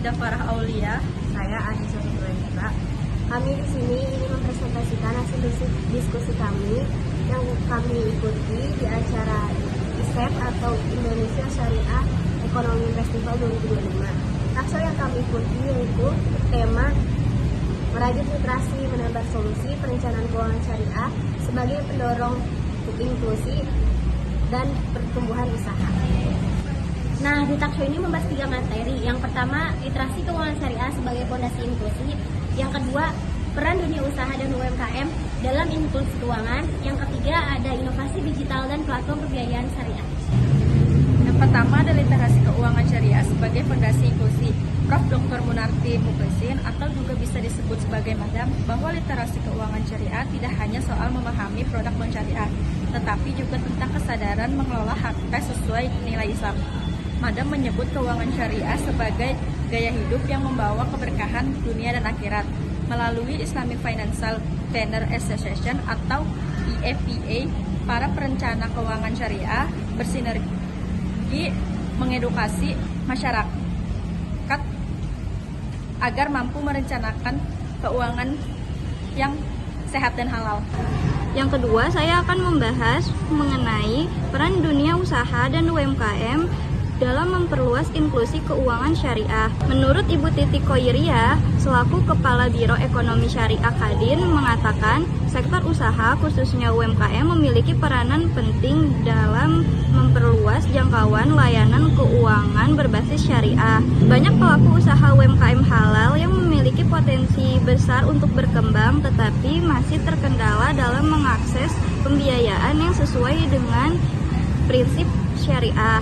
Ida Farah Aulia. Saya Anissa Fitriana. Kami di sini ingin mempresentasikan hasil diskusi kami yang kami ikuti di acara ISEF atau Indonesia Syariah Economy Festival 2025. Talkshow yang kami ikuti yaitu tema merajut literasi menambah solusi perencanaan keuangan syariah sebagai pendorong inklusi dan pertumbuhan usaha. Nah, di talkshow ini membahas 3 materi. Yang pertama, literasi keuangan syariah sebagai fondasi inklusi. Yang kedua, peran dunia usaha dan UMKM dalam inklusi keuangan. Yang ketiga, ada inovasi digital dan platform pembiayaan syariah. Yang pertama ada literasi keuangan syariah sebagai fondasi inklusi. Prof. Dr. Munarti Muklisin atau juga bisa disebut sebagai Madam, bahwa literasi keuangan syariah tidak hanya soal memahami produk non-syariah, tetapi juga tentang kesadaran mengelola harta sesuai nilai Islam. Madam menyebut keuangan syariah sebagai gaya hidup yang membawa keberkahan dunia dan akhirat. Melalui Islamic Financial Planner Association atau IFPA, para perencana keuangan syariah bersinergi mengedukasi masyarakat agar mampu merencanakan keuangan yang sehat dan halal. Yang kedua, saya akan membahas mengenai peran dunia usaha dan UMKM dalam memperluas inklusi keuangan syariah. Menurut Ibu Titi Koiriah, selaku Kepala Biro Ekonomi Syariah Kadin, mengatakan sektor usaha khususnya UMKM memiliki peranan penting dalam memperluas jangkauan layanan keuangan berbasis syariah. Banyak pelaku usaha UMKM halal yang memiliki potensi besar untuk berkembang tetapi masih terkendala dalam mengakses pembiayaan yang sesuai dengan prinsip syariah.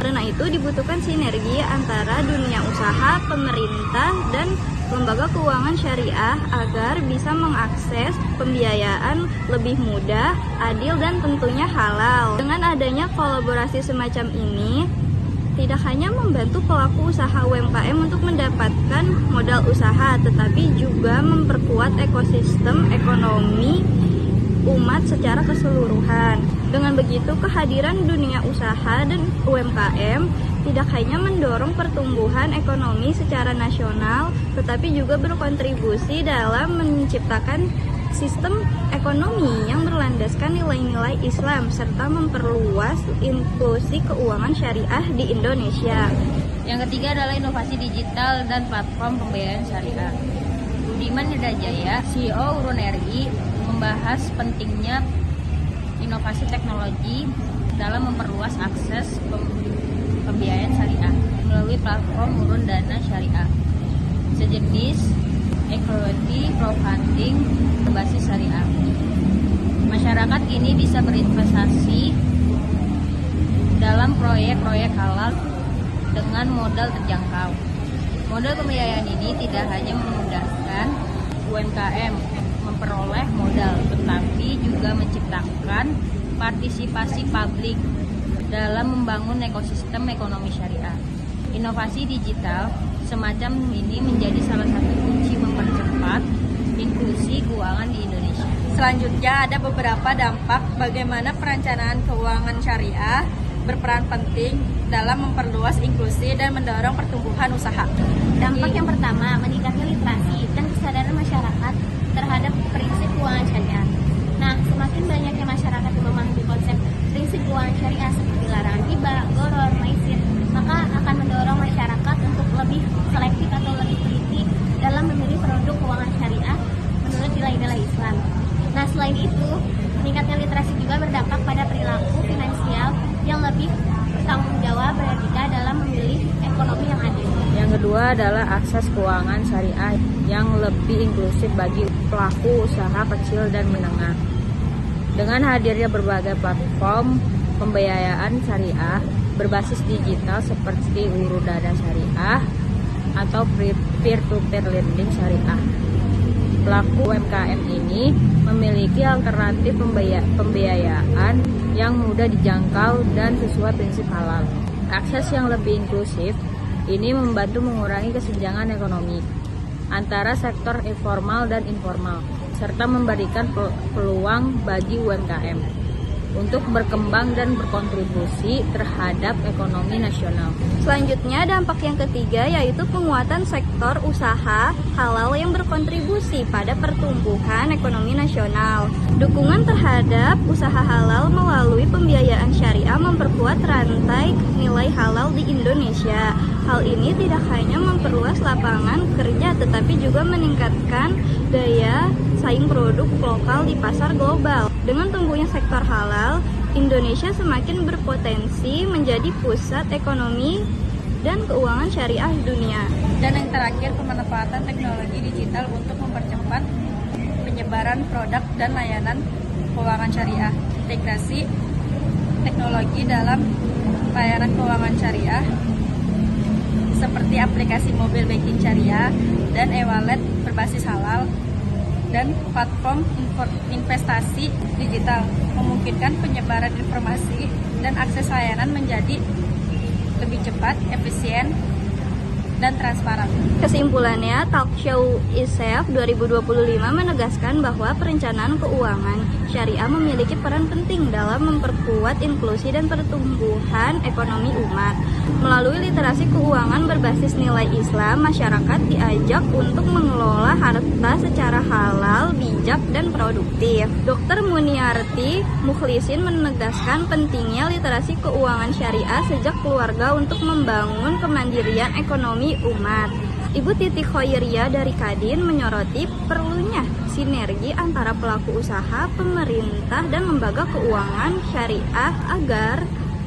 Karena itu dibutuhkan sinergi antara dunia usaha, pemerintah, dan lembaga keuangan syariah agar bisa mengakses pembiayaan lebih mudah, adil, dan tentunya halal. Dengan adanya kolaborasi semacam ini, tidak hanya membantu pelaku usaha UMKM untuk mendapatkan modal usaha, tetapi juga memperkuat ekosistem ekonomi umat secara keseluruhan. Dengan begitu, kehadiran dunia usaha dan UMKM tidak hanya mendorong pertumbuhan ekonomi secara nasional, tetapi juga berkontribusi dalam menciptakan sistem ekonomi yang berlandaskan nilai-nilai Islam serta memperluas inklusi keuangan syariah di Indonesia. Yang ketiga adalah inovasi digital dan platform pembiayaan syariah. Budiman Yudhajaya, CEO Urun RI, membahas pentingnya inovasi teknologi dalam memperluas akses pembiayaan syariah melalui platform Urun Dana Syariah, sejenis equity crowdfunding berbasis syariah. Masyarakat kini bisa berinvestasi dalam proyek-proyek halal dengan modal terjangkau. Modal pembiayaan ini tidak hanya memudahkan UMKM memperoleh modal, tetapi juga menciptakan partisipasi publik dalam membangun ekosistem ekonomi syariah. Inovasi digital semacam ini menjadi salah satu kunci mempercepat inklusi keuangan di Indonesia. Selanjutnya ada beberapa dampak bagaimana perencanaan keuangan syariah berperan penting dalam memperluas inklusi dan mendorong pertumbuhan usaha. Dampak yang pertama, meningkatnya literasi dan kesadaran masyarakat terhadap prinsip keuangan syariah. Nah, semakin banyaknya masyarakat yang memahami konsep prinsip keuangan syariah seperti larangan riba, gharar, maisir, maka akan mendorong masyarakat untuk lebih selektif atau lebih teliti dalam memilih produk keuangan syariah menurut nilai-nilai Islam. Nah, selain itu, meningkatnya literasi juga berdampak pada perilaku finansial yang lebih bertanggung jawab beretika dalam memilih ekonomi yang adil. Yang kedua adalah akses keuangan syariah yang lebih inklusif bagi pelaku usaha kecil dan menengah. Dengan hadirnya berbagai platform pembiayaan syariah berbasis digital seperti Urun Dana Syariah atau peer-to-peer lending syariah, pelaku UMKM ini memiliki alternatif pembiayaan yang mudah dijangkau dan sesuai prinsip halal. Akses yang lebih inklusif ini membantu mengurangi kesenjangan ekonomi antara sektor informal dan informal, serta memberikan peluang bagi UMKM. untuk berkembang dan berkontribusi terhadap ekonomi nasional. Selanjutnya, dampak yang ketiga yaitu penguatan sektor usaha halal yang berkontribusi pada pertumbuhan ekonomi nasional. Dukungan terhadap usaha halal melalui pembiayaan syariah memperkuat rantai nilai halal di Indonesia. Hal ini tidak hanya memperluas lapangan kerja tetapi juga meningkatkan daya saing produk lokal di pasar global. Dengan tumbuhnya sektor halal, Indonesia semakin berpotensi menjadi pusat ekonomi dan keuangan syariah dunia. Dan yang terakhir, pemanfaatan teknologi digital untuk mempercepat penyebaran produk dan layanan keuangan syariah. Integrasi teknologi dalam layanan keuangan syariah seperti aplikasi mobile banking syariah dan e-wallet berbasis halal dan platform investasi digital memungkinkan penyebaran informasi dan akses layanan menjadi lebih cepat, efisien, dan transparan. Kesimpulannya, Talkshow ISEF 2025 menegaskan bahwa perencanaan keuangan syariah memiliki peran penting dalam memperkuat inklusi dan pertumbuhan ekonomi umat. Melalui literasi keuangan berbasis nilai Islam, masyarakat diajak untuk mengelola harta secara halal, bijak, dan produktif. Dr. Muniarti Mukhlisin menegaskan pentingnya literasi keuangan syariah sejak keluarga untuk membangun kemandirian ekonomi umat. Ibu Titi Khoiriyah dari Kadin menyoroti perlunya sinergi antara pelaku usaha, pemerintah, dan lembaga keuangan syariah agar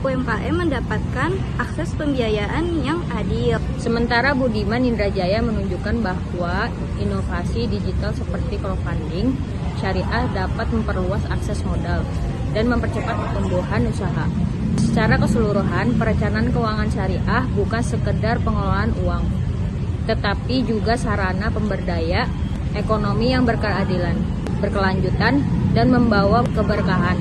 UMKM mendapatkan akses pembiayaan yang adil. Sementara Budiman Indrajaya menunjukkan bahwa inovasi digital seperti crowdfunding syariah dapat memperluas akses modal dan mempercepat pertumbuhan usaha. Secara keseluruhan, perencanaan keuangan syariah bukan sekedar pengelolaan uang, tetapi juga sarana pemberdaya ekonomi yang berkeadilan, berkelanjutan, dan membawa keberkahan.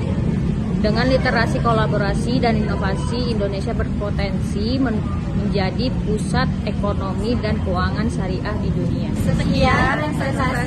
Dengan literasi, kolaborasi, dan inovasi, Indonesia berpotensi menjadi pusat ekonomi dan keuangan syariah di dunia. Sekian presentasi